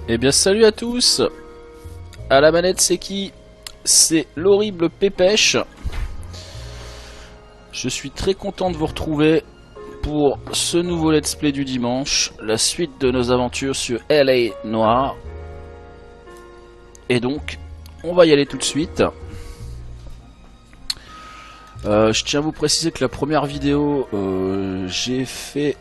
Eh bien salut à tous. À la manette c'est qui? C'est l'horrible Pépèche. Je suis très content de vous retrouver pour ce nouveau let's play du dimanche, la suite de nos aventures sur NOIRE. Et donc on va y aller tout de suite. Je tiens à vous préciser que la première vidéo, j'ai fait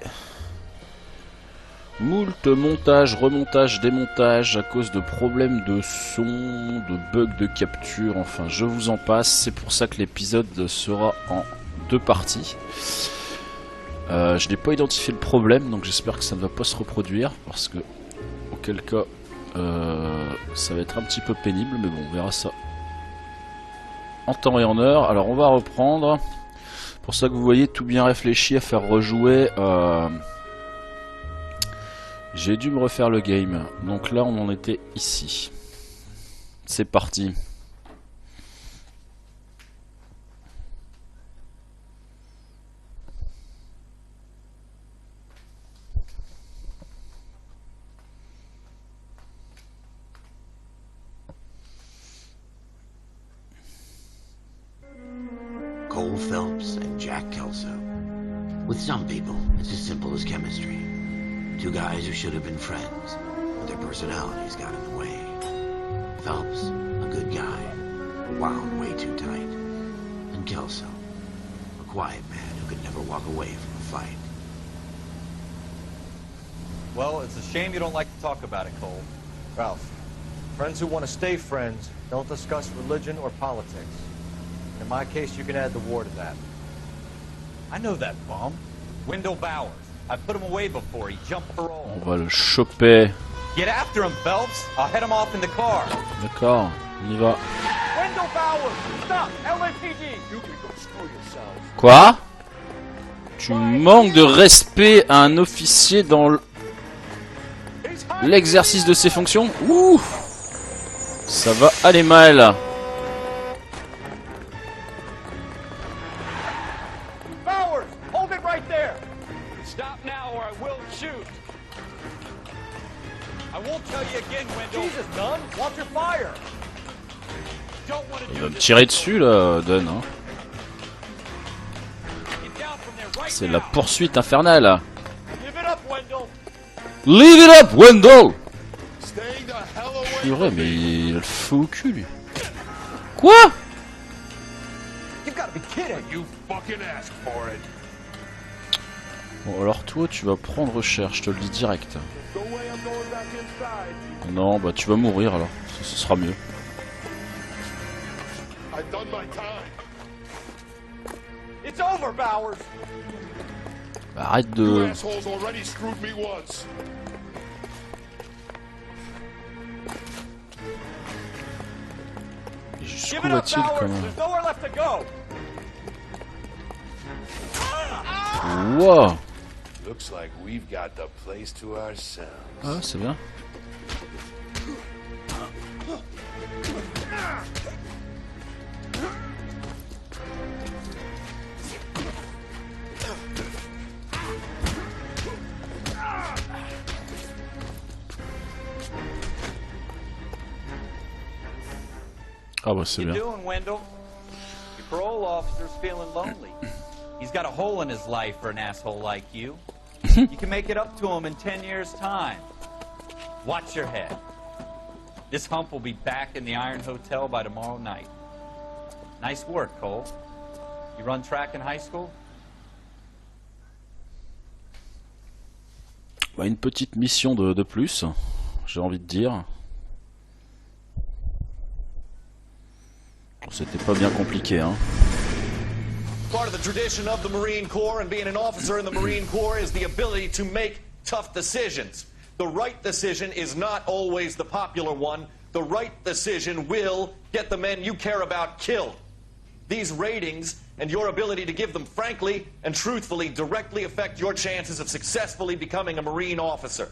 moult montage, remontage, démontage à cause de problèmes de son, de bugs de capture, enfin je vous en passe. C'est pour ça que l'épisode sera en deux parties. Je n'ai pas identifié le problème, donc j'espère que ça ne va pas se reproduire, parce que auquel cas ça va être un petit peu pénible, mais bon, on verra ça en temps et en heure. Alors on va reprendre. Pour ça que vous voyez tout bien réfléchi à faire rejouer. J'ai dû me refaire le game. Donc là on en était ici. C'est parti. Cole Phelps and Jack Kelso. With some people, it's as simple as chemistry. Two guys who should have been friends, but their personalities got in the way. Phelps, a good guy, wound way too tight. And Kelso, a quiet man who could never walk away from a fight. Well, it's a shame you don't like to talk about it, Cole. Ralph, friends who want to stay friends don't discuss religion or politics. In my case, you can add the war to that. I know that bum. Wendell Bowers. I put him away before. He jumped parole. On va le choper. Get after him, Phelps. I'll head him off in the car. D'accord, on y va. Wendell Bowers! Stop! LAPD! You can go screw yourself. Quoi? Tu manques de respect à un officier dans l'exercice de ses fonctions? Ouh! Ça va aller mal. Bowers! Hold it right there! Stop now or I will shoot. I won't tell you again, Wendell. Jesus, Dunn! Watch your fire! Don't want to Il do va me this. tirer dessus là, Dunn. Hein. Get down from there right C'est now. la poursuite infernale. Give it up, Wendell! Leave it up, Wendell! Stay the hell away Purée, from mais me. il a le feu au cul, lui. Quoi? You've got to be kidding! You fucking asked for it. Bon, alors toi, tu vas prendre cher, je te le dis direct. Go away, I'm going back inside. Non, bah tu vas mourir alors, ce sera mieux. I've done my time. It's over, Bowers! Bah, arrête You de... assholes already screwed me once. Jusqu'où Give it up, va-t-il quand Bowers! même? There's nowhere left to go! Wow! Looks like we've got the place to ourselves. Ah, c'est bien. Ah bah c'est What you bien. doing, Wendell? Your parole officer's feeling lonely. He's got a hole in his life for an asshole like you. You can make it up to him in 10 years' time. Watch your head. This hump will be back in the Iron Hotel by tomorrow night. Nice work, Cole. You run track in high school? Bah, une petite mission de plus, j'ai envie de dire. Bon, c'était pas bien compliqué, hein. Part of the tradition of the Marine Corps and being an officer in the Marine Corps is the ability to make tough decisions. The right decision is not always the popular one. The right decision will get the men you care about killed. These ratings and your ability to give them frankly and truthfully directly affect your chances of successfully becoming a Marine officer.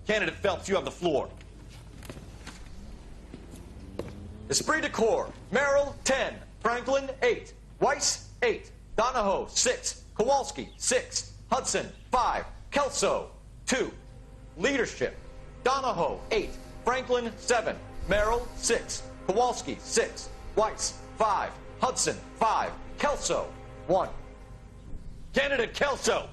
Candidate Phelps, you have the floor. Esprit de Corps, Merrill, 10. Franklin, 8. Weiss, 8. Donahoe, 6. Kowalski, 6. Hudson, 5. Kelso, 2. Leadership. Donahoe, 8. Franklin, 7. Merrill, 6. Kowalski, 6. Weiss, 5. Hudson, 5. Kelso, 1. Candidate Kelso!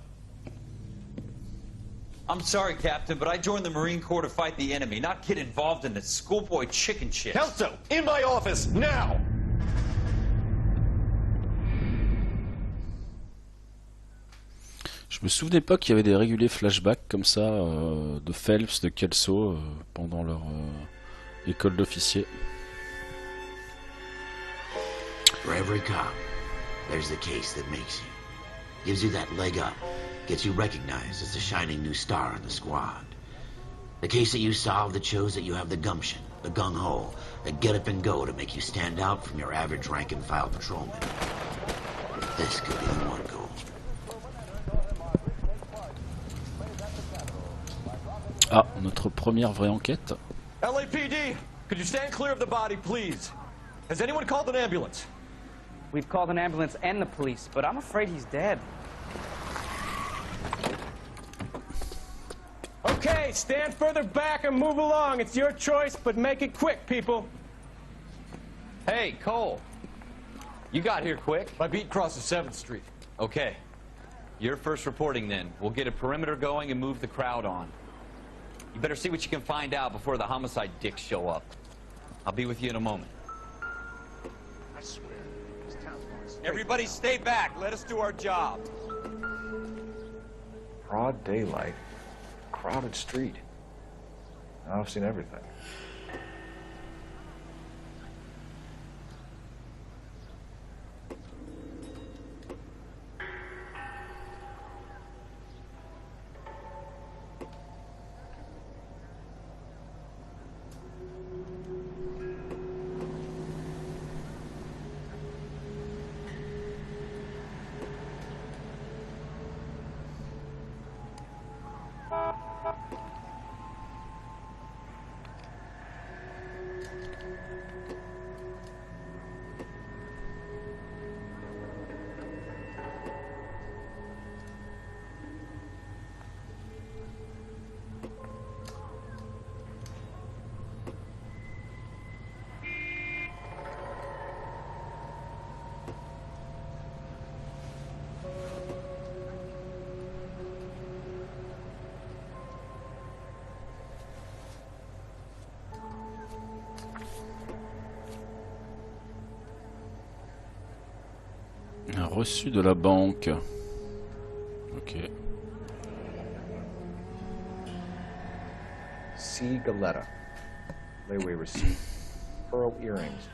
I'm sorry, Captain, but I joined the Marine Corps to fight the enemy, not get involved in this schoolboy chicken shit. Kelso, in my office, now! Je me souvenais pas qu'il y avait des réguliers flashbacks comme ça de Phelps, de Kelso pendant leur école d'officier. For every cop, there's the case that makes you. Gives you that leg up. Gets you recognized as the shining new star in the squad. The case that you solve that shows that you have the gumption, the gung-ho, the get up and go to make you stand out from your average rank-and-file patrolman. This could be the one goal. Ah, notre première vraie enquête. LAPD, could you stand clear of the body, please? Has anyone called an ambulance? We've called an ambulance and the police, but I'm afraid he's dead. Okay, stand further back and move along. It's your choice, but make it quick, people. Hey, Cole. You got here quick. My beat crosses 7th Street. Okay. You're first reporting then. We'll get a perimeter going and move the crowd on. You better see what you can find out before the homicide dicks show up. I'll be with you in a moment. I swear, this town's going straight. Everybody stay back. Let us do our job. Broad daylight, crowded street. Now I've seen everything. Un reçu de la banque. Ok. C. Galetta. Layaway receipt. Pearl earrings.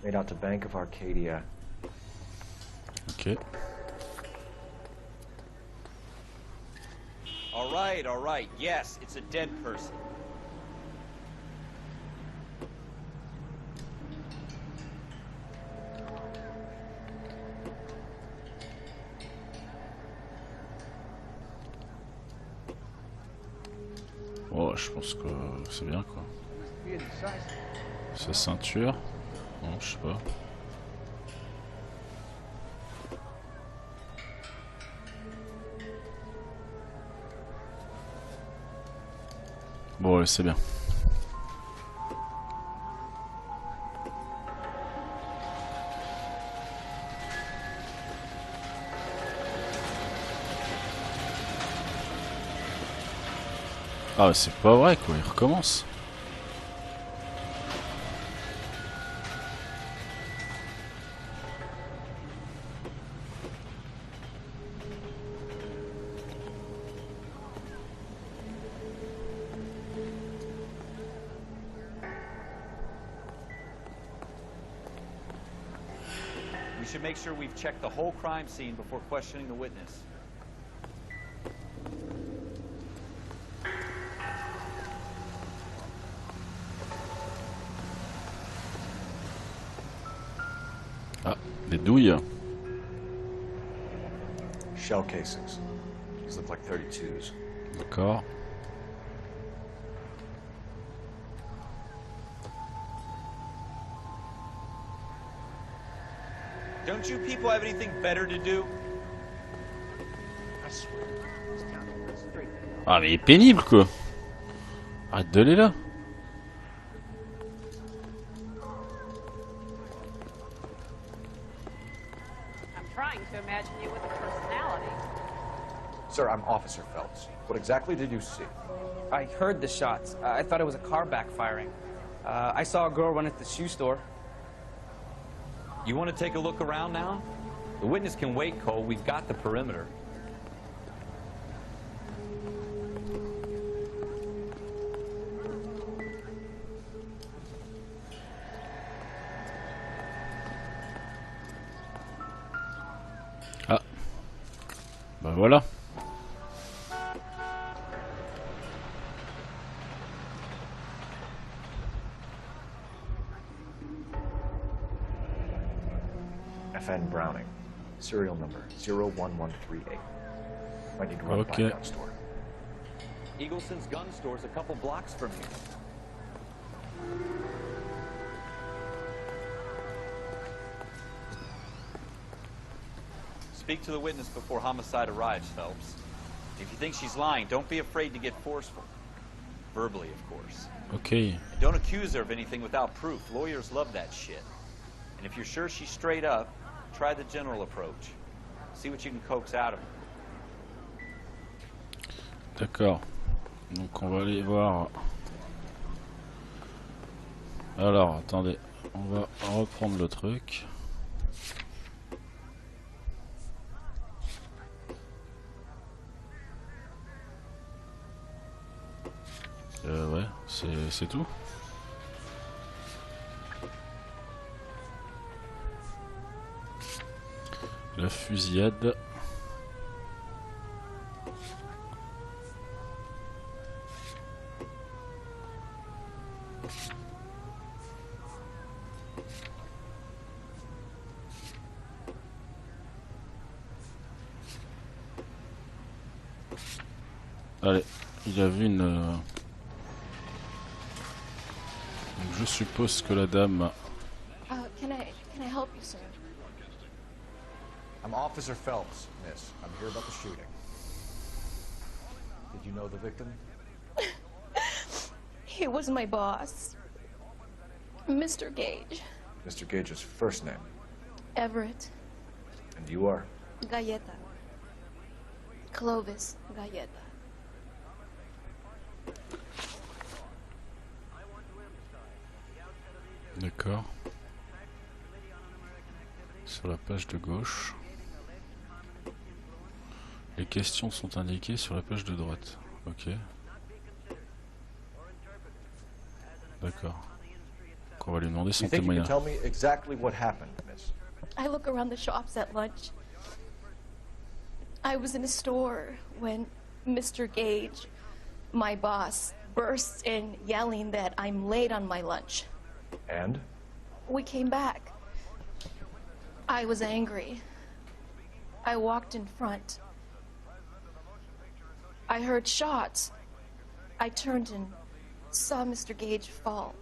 Made out to Bank of Arcadia. Ok. All right. Yes, it's a dead person. Oh, je pense que c'est bien quoi. Sa ceinture. Non, je sais pas. Bon, ouais, c'est bien. Ah, c'est pas vrai quoi, il recommence. We should make sure we've checked the whole crime scene before questioning the witness. Ah, des douilles. Shell casings. These look like 32s. D'accord. Don't you people have anything better to do? I swear, this town's going straight. Ah, mais il est pénible quoi. Arrête d'aller là. I'm trying to imagine you with a personality. Sir, I'm Officer Phelps. What exactly did you see? I heard the shots. I thought it was a car backfiring. I saw a girl run at the shoe store. You want to take a look around now? The witness can wait, Cole. We've got the perimeter. Ah. Bah voilà. FN Browning. Serial number 01138. Might need to run by Okay. a gun store. Eagleson's gun store's a couple blocks from here. Speak to the witness before homicide arrives, Phelps. If you think she's lying, don't be afraid to get forceful. Verbally, of course. Ok. And don't accuse her of anything without proof. Lawyers love that shit. And if you're sure she's straight up, try the general approach. See what you can coax out of her. D'accord. Donc on va aller voir. Alors, attendez. On va reprendre le truc. Ouais, c'est tout. La fusillade. Allez, il a vu une... Donc je suppose que la dame... Can I help you, sir? I'm Officer Phelps, miss. I'm here about the shooting. Did you know the victim? He was my boss, Mr. Gage. Mr. Gage's first name. Everett. And you are? Galleta. Clovis Galleta. D'accord. Sur la page de gauche. Les questions sont indiquées sur la page de droite. Ok. D'accord. Donc on va lui demander son You think you can témoignage. tell me exactly what happened, miss? I look around the shops at lunch. I was in a store when Mr. Gage, my boss, bursts in yelling that I'm late on my lunch. And? We came back. I was angry. I walked in front. I heard shots. I turned and saw Mr. Gage fall.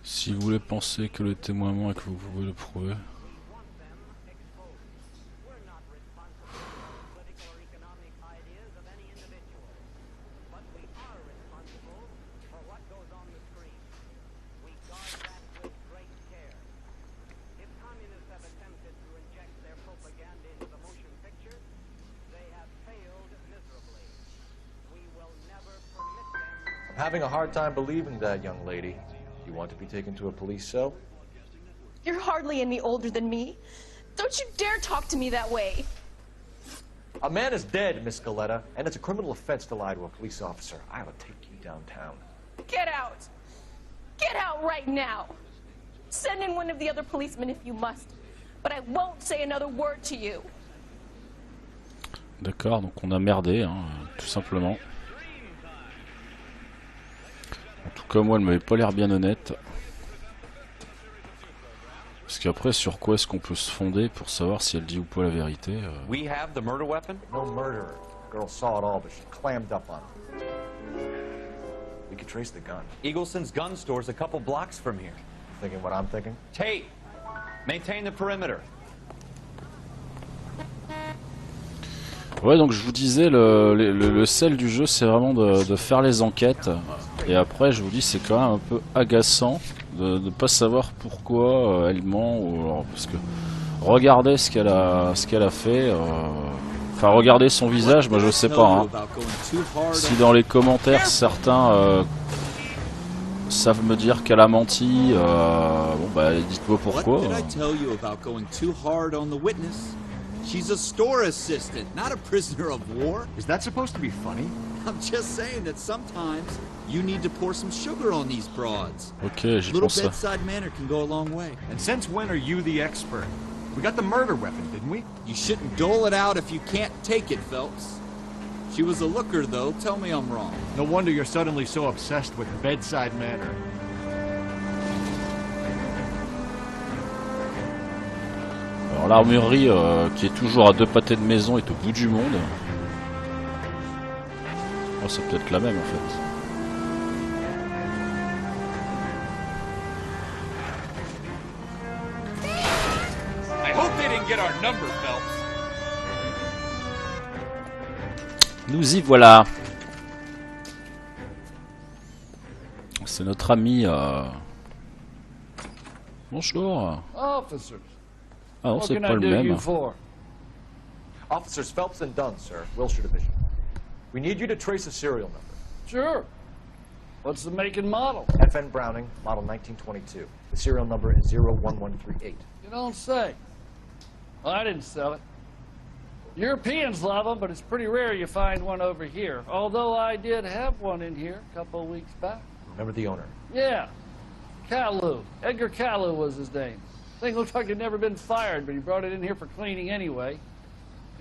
Si vous voulez penser que le témoiement et que vous pouvez le prouver. I'm having a hard time believing that, young lady. You want to be taken to a police cell? You're hardly any older than me. Don't you dare talk to me that way. A man is dead, Miss Galleta, and it's a criminal offense to lie to a police officer. I'll take you downtown. Get out. Get out right now. Send in one of the other policemen if you must. But I won't say another word to you. D'accord, donc on a merdé, hein, tout simplement. En tout cas, moi, elle m'avait pas l'air bien honnête. Parce qu'après, sur quoi est-ce qu'on peut se fonder pour savoir si elle dit ou pas la vérité We have the murder weapon? No murderer. The girl saw it all, but she clammed up on it. We could trace the gun. Eagleson's gun store's a couple blocks from here. Thinking what I'm thinking? Tate! Maintain the perimeter. Ouais, donc je vous disais, le sel du jeu, c'est vraiment de faire les enquêtes. Et après, je vous dis, c'est quand même un peu agaçant de ne pas savoir pourquoi elle ment. Ou alors, parce que regardez ce qu'elle a fait. Enfin, regardez son visage, moi je sais pas. Hein. Si dans les commentaires certains savent me dire qu'elle a menti, bon bah dites-moi pourquoi. She's a store assistant, not a prisoner of war. Is that supposed to be funny? I'm just saying that sometimes you need to pour some sugar on these broads. Ok, j'y Little pense ça. bedside manner can go a long way. And since when are you the expert? We got the murder weapon, didn't we? You shouldn't dole it out if you can't take it, Phelps. She was a looker, though. Tell me I'm wrong. No wonder you're suddenly so obsessed with bedside manner. Alors l'armurerie qui est toujours à 2 pâtés de maison est au bout du monde. Oh, c'est peut-être la même en fait. I hope they didn't get our number, Phelps. Nous y voilà. C'est notre ami. Bonjour. Officers. Ah non, c'est pas le même. Officers Phelps and Dunn, sir, Wilshire Division. We need you to trace a serial number. Sure. What's the make and model? FN Browning, model 1922. The serial number is 01138. You don't say. Well, I didn't sell it. Europeans love them, but it's pretty rare you find one over here. Although I did have one in here a couple of weeks back. Remember the owner? Yeah. Caillou. Edgar Caillou was his name. Thing looked like he'd never been fired, but he brought it in here for cleaning anyway.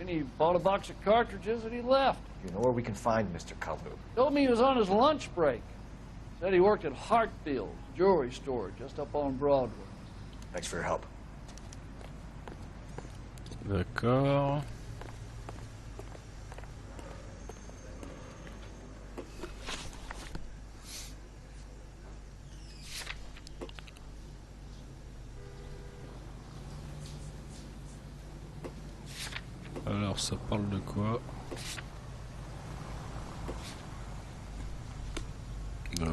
And he bought a box of cartridges and he left. You know where we can find Mr. Kalu? Told me he was on his lunch break. Said he worked at Hartfield's jewelry store just up on Broadway. Thanks for your help. D'accord. Alors ça parle de quoi?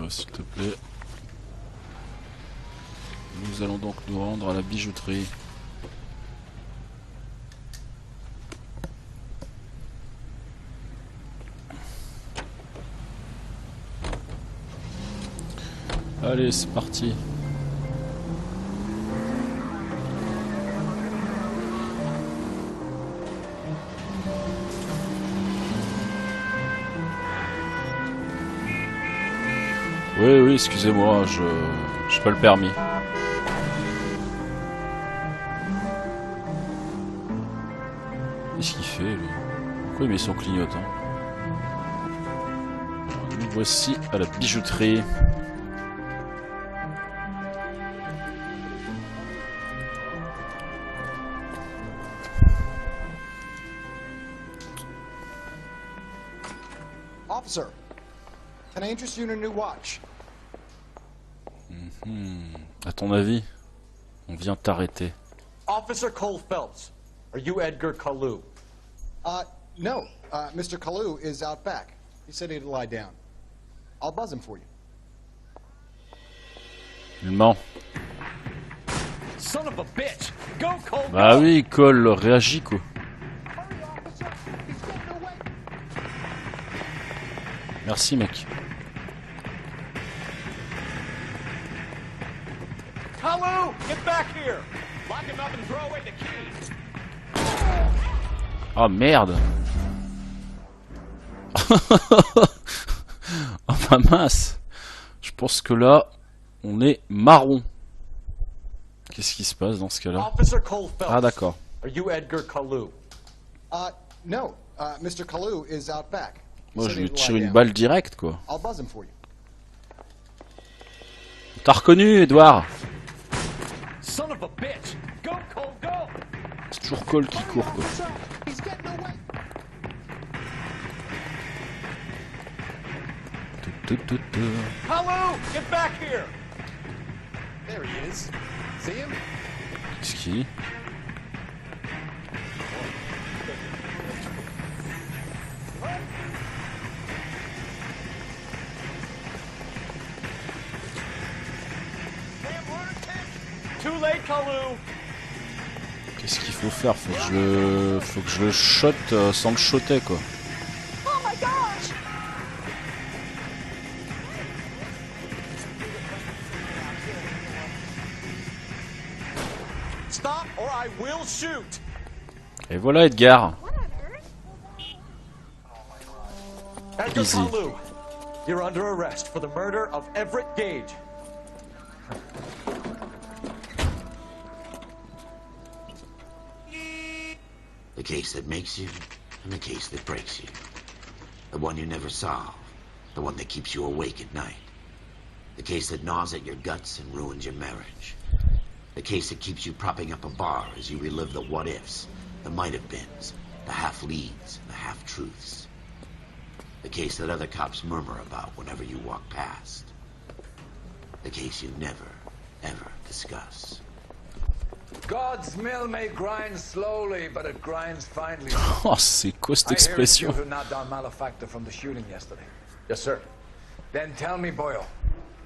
S'il te plaît. Nous allons donc nous rendre à la bijouterie. Allez, c'est parti. Oui, excusez-moi, j'ai pas le permis. Qu'est-ce qu'il fait, lui? Pourquoi il met son clignotant? Nous voici à la bijouterie. Officer, can I interest you in a new watch? À ton avis, on vient t'arrêter. Officer Cole Phelps, are you Edgar Kalu? No. Mr. Kalu is out back. He said he'd lie down. I'll buzz him for you. Il ment. Son of a bitch! Go, Cole! Bah oui, Cole, réagis quoi. Merci mec. Kalu, get back here! Lock him up and throw away the keys. Oh merde. Oh bah mince. Je pense que là, on est marron. Qu'est-ce qui se passe dans ce cas-là? Ah d'accord. Are you Edgar Kalu? No. Mr. Kalu is out back. Moi je lui tire une balle directe quoi. I'll buzz him for you. T'as reconnu, Edouard? Son of a bitch! Go, Cole, go! C'est toujours Cole qui court quoi. Kalu, get back here! There he is. See him? Qu'est-ce qui... Qu'est-ce qu'il faut faire? Faut que je le shot sans le shotter, quoi. Stop or I will shoot. Et voilà Edgar. Edgar Easy. Kalu, you're under arrest for the murder of Everett Gage. The case that makes you, and the case that breaks you. The one you never solve. The one that keeps you awake at night. The case that gnaws at your guts and ruins your marriage. The case that keeps you propping up a bar as you relive the what-ifs, the might-have-beens, the half-leads, the half-truths. The case that other cops murmur about whenever you walk past. The case you never, ever discuss. God's mill may grind slowly, but it grinds finely. Oh, c'est quoi cette expression? I hear you not down malefactor from the shooting yesterday. Yes, sir. Then tell me, Boyle,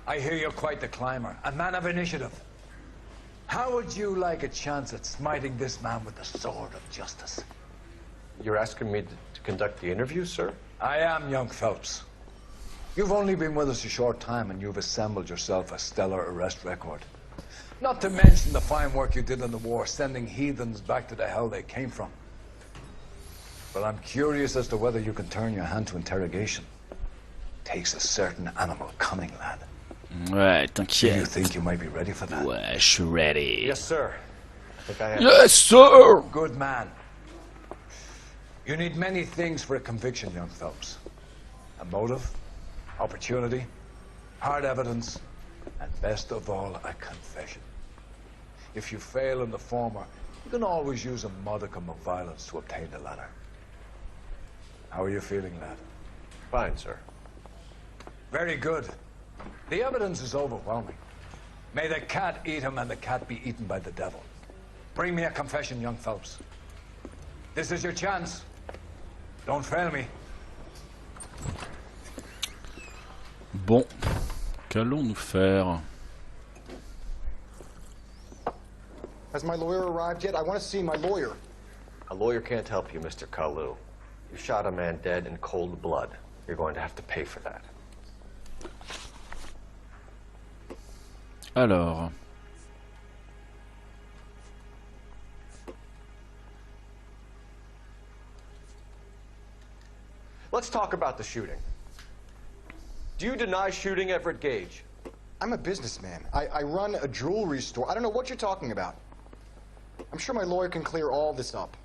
I hear you're quite the climber, a man of initiative. How would you like a chance at smiting this man with the sword of justice? You're asking me to conduct the interview, sir? I am, young Phelps. You've only been with us a short time, and you've assembled yourself a stellar arrest record. Not to mention the fine work you did in the war, sending heathens back to the hell they came from. But I'm curious as to whether you can turn your hand to interrogation. Takes a certain animal cunning, lad. Ouais, Do you t'inquiète. think you might be ready for that? Ouais, je suis ready. Yes, sir. I think I am. Yes, sir! Good man. You need many things for a conviction, young Phelps. A motive, opportunity, hard evidence, and best of all, a confession. If you fail in the former, you can always use a modicum of violence to obtain the latter. How are you feeling, lad? Fine, sir. Very good. The evidence is overwhelming. May the cat eat him and the cat be eaten by the devil. Bring me a confession, young Phelps. This is your chance. Don't fail me. Bon, qu'allons-nous faire? Has my lawyer arrived yet? I want to see my lawyer. A lawyer can't help you, Mr. Kalu. You shot a man dead in cold blood. You're going to have to pay for that. Alors... Let's talk about the shooting. Do you deny shooting Everett Gage? I'm a businessman. I run a jewelry store. I don't know what you're talking about. I'm sure my lawyer can clear all this up.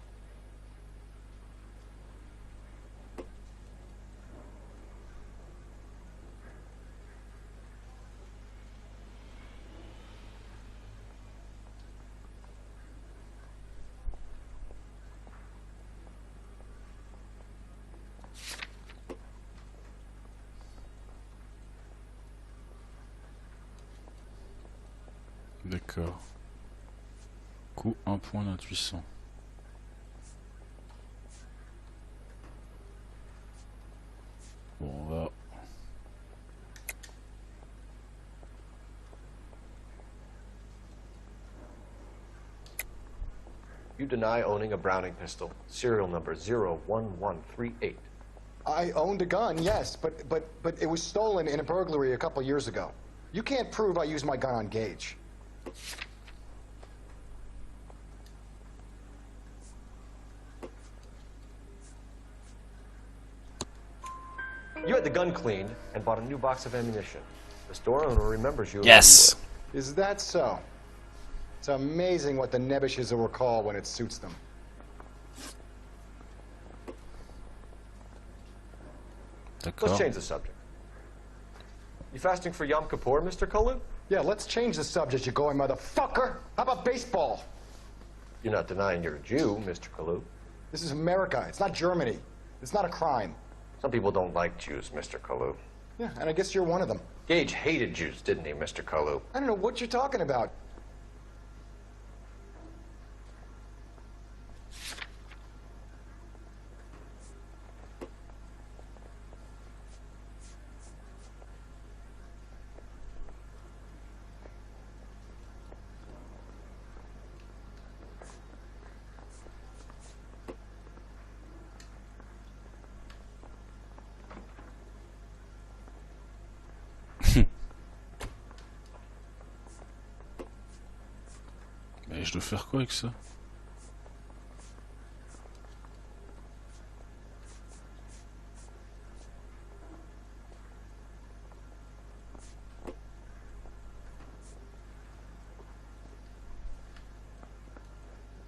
D'accord. Coût 1 point d'intuition. Bon, on va... You deny owning a Browning pistol, serial number 01138. I owned a gun, yes, but it was stolen in a burglary a couple years ago. You can't prove I used my gun on Gage. You had the gun cleaned and bought a new box of ammunition. The store owner remembers you. Yes! Is that so? It's amazing what the Nebbishes will recall when it suits them. Let's change the subject. You fasting for Yom Kippur, Mr. Kalu? Yeah, let's change the subject, you going motherfucker. How about baseball? You're not denying you're a Jew, Mr. Kalu. This is America. It's not Germany. It's not a crime. Some people don't like Jews, Mr. Kalu. Yeah, and I guess you're one of them. Gage hated Jews, didn't he, Mr. Kalu? I don't know what you're talking about. Mais je dois faire quoi avec ça?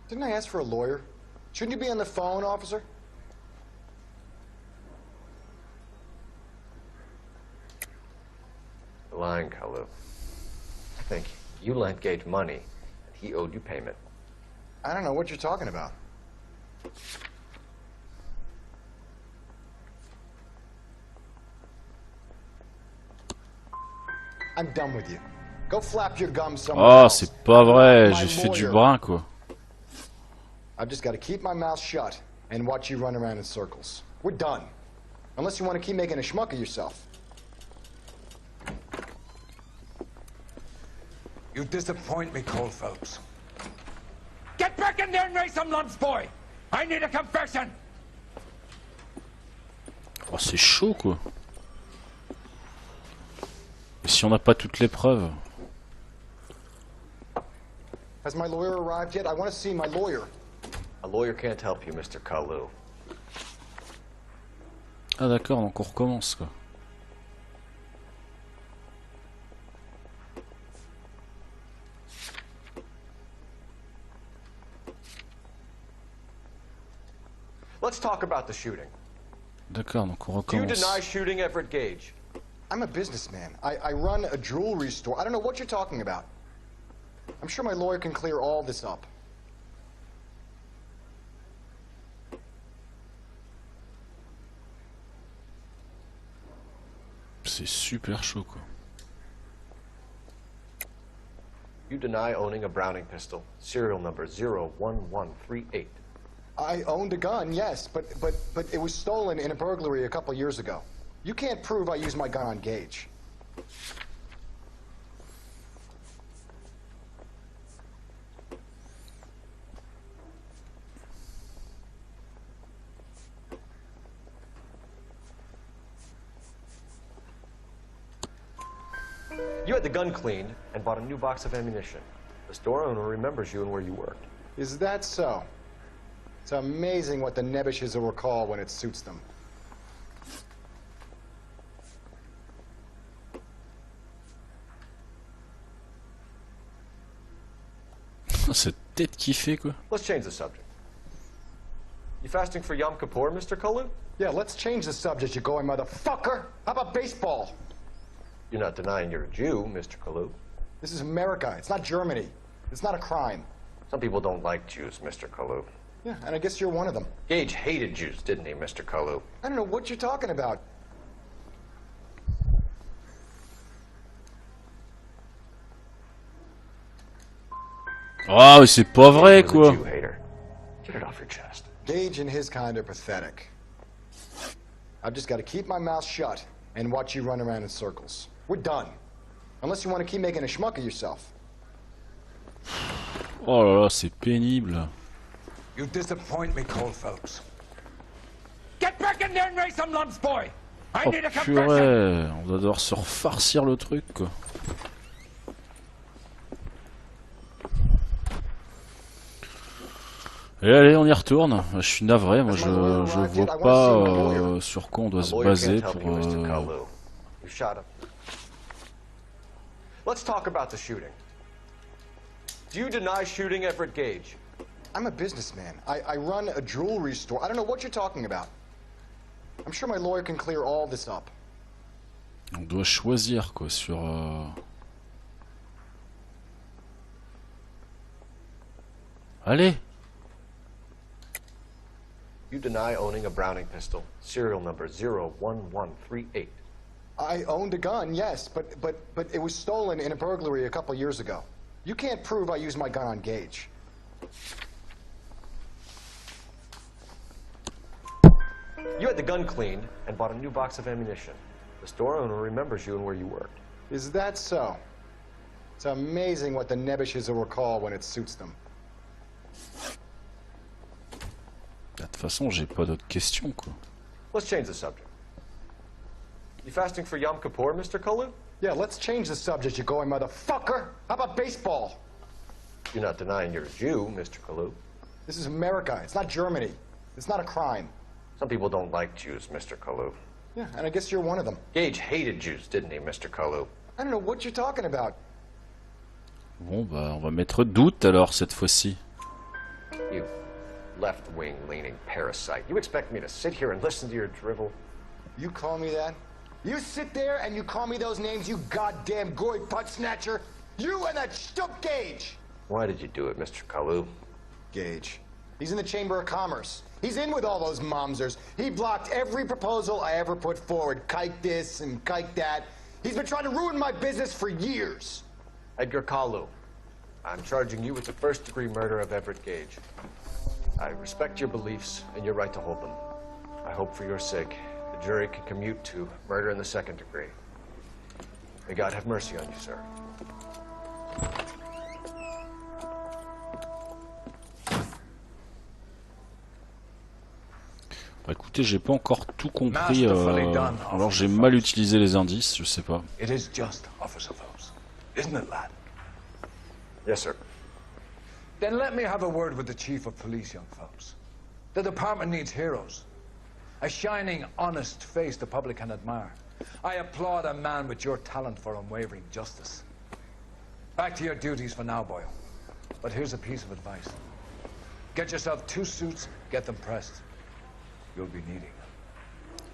Didn't I ask for a lawyer? Shouldn't you be on the phone, officer? You're lying, Kalu. I think you lent Gage money, and he owed you payment. I don't know what you're talking about. I'm done with you. Go flap your gums somewhere Oh, else. c'est pas vrai, My j'ai fait du lawyer. brin quoi. I've just got to keep my mouth shut and watch you run around in circles. We're done. Unless you want to keep making a schmuck of yourself. You disappoint me, Cole Phelps. Get back in there and raise some lumps, boy! I need a confession! Oh, c'est chaud quoi. Et si on n'a pas toutes les preuves? Has my lawyer arrived yet? I want to see my lawyer. A lawyer can't help you, Mr. Kalu. Ah d'accord, donc on recommence quoi. Let's talk about the shooting. D'accord, donc on Do you recommence. deny shooting Everett Gage? I'm a businessman. I run a jewelry store. I don't know what you're talking about. I'm sure my lawyer can clear all this up. C'est super chaud quoi. You deny owning a Browning pistol, serial number 01138. I owned a gun, yes, but it was stolen in a burglary a couple years ago. You can't prove I used my gun on Gage. You had the gun cleaned and bought a new box of ammunition. The store owner remembers you and where you worked. Is that so? It's amazing what the nebbishes will recall when it suits them. Cette tête qui fait quoi. Let's change the subject. You fasting for Yom Kippur, Mr. Kalu? Yeah, let's change the subject, you going motherfucker. How about baseball? You're not denying you're a Jew, Mr. Kalu. This is America. It's not Germany. It's not a crime. Some people don't like Jews, Mr. Kalu. Yeah, and I guess you're one of them. Gage hated Jews, didn't he, Mr. Kalu? I don't know what you're talking about. Ah, mais c'est pas vrai quoi. Jew hater. Get it off your chest. Gage and his kind are pathetic. I've just got to keep my mouth shut and watch you run around in circles. We're done. Unless you want to keep making a schmuck of yourself. Oh là là, c'est pénible. You disappoint me, Cole Phelps. Get back in there and raise some lumps, boy! I Oh need a confession! purée, on va devoir se refarcir le truc quoi. Et allez, on y retourne. Je suis navré, moi je vois pas sur quoi on doit se baser pour... You shot him. Let's talk about the shooting. Do you deny shooting Everett Gage? I'm a businessman. I run a jewelry store. I don't know what you're talking about. I'm sure my lawyer can clear all this up. On doit choisir quoi sur... Allez. You deny owning a Browning pistol, serial number 01138. I owned a gun, yes, but it was stolen in a burglary a couple years ago. You can't prove I used my gun on Gage. You had the gun cleaned and bought a new box of ammunition. The store owner remembers you and where you worked. Is that so? It's amazing what the nebbishes will recall when it suits them. De toute façon, j'ai pas d'autres questions quoi. Let's change the subject. You fasting for Yom Kippur, Mr. Kalu? Yeah, let's change the subject, you going motherfucker. How about baseball? You're not denying you're a Jew, Mr. Kalu. This is America. It's not Germany. It's not a crime. Some people don't like Jews, Mr. Kalu. Yeah, and I guess you're one of them. Gage hated Jews, didn't he, Mr. Kalu? I don't know what you're talking about. Bon, bah, on va mettre doute alors cette fois-ci. You left-wing leaning parasite. You expect me to sit here and listen to your drivel? You call me that? You sit there and you call me those names, you goddamn goy butt snatcher? You and that shtup Gage! Why did you do it, Mr. Kalu? Gage. He's in the Chamber of Commerce. He's in with all those momsers. He blocked every proposal I ever put forward. Kike this and kike that. He's been trying to ruin my business for years. Edgar Kalu, I'm charging you with the first-degree murder of Everett Gage. I respect your beliefs and your right to hold them. I hope for your sake the jury can commute to murder in the second degree. May God have mercy on you, sir. Bah écoutez, j'ai pas encore tout compris. Alors j'ai mal utilisé les indices, je sais pas. It is just, Officer Phelps. Isn't it, lad? Yes, sir. Then let me have a word with the Chief of Police, young Phelps. The department needs heroes. A shining, honest face the public can admire. I applaud a man with your talent for unwavering justice. Back to your duties for now, Boyle. But here's a piece of advice. Get yourself 2 suits, get them pressed. You'll be needing them.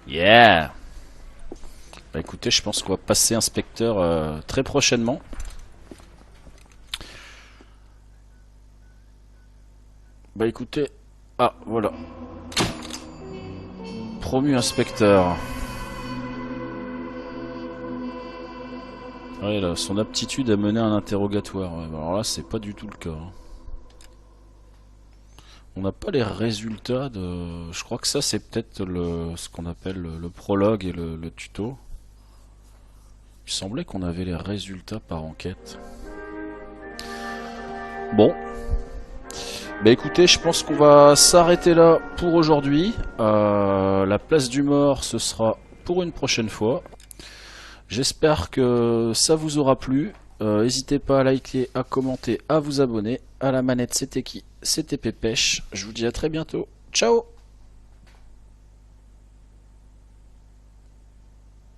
Yeah. Bah écoutez, je pense qu'on va passer inspecteur très prochainement. Bah écoutez, ah voilà. Promu inspecteur. Ouais, là, son aptitude à mener un interrogatoire. Ouais, bah alors là, c'est pas du tout le cas. Hein. On n'a pas les résultats de... Je crois que ça, c'est peut-être ce qu'on appelle le prologue et le tuto. Il semblait qu'on avait les résultats par enquête. Bon. Bah écoutez, je pense qu'on va s'arrêter là pour aujourd'hui. La place du mort, ce sera pour une prochaine fois. J'espère que ça vous aura plu. N'hésitez pas à liker, à commenter, à vous abonner. À la manette, c'était qui? C'était Pépèche. Je vous dis à très bientôt. Ciao!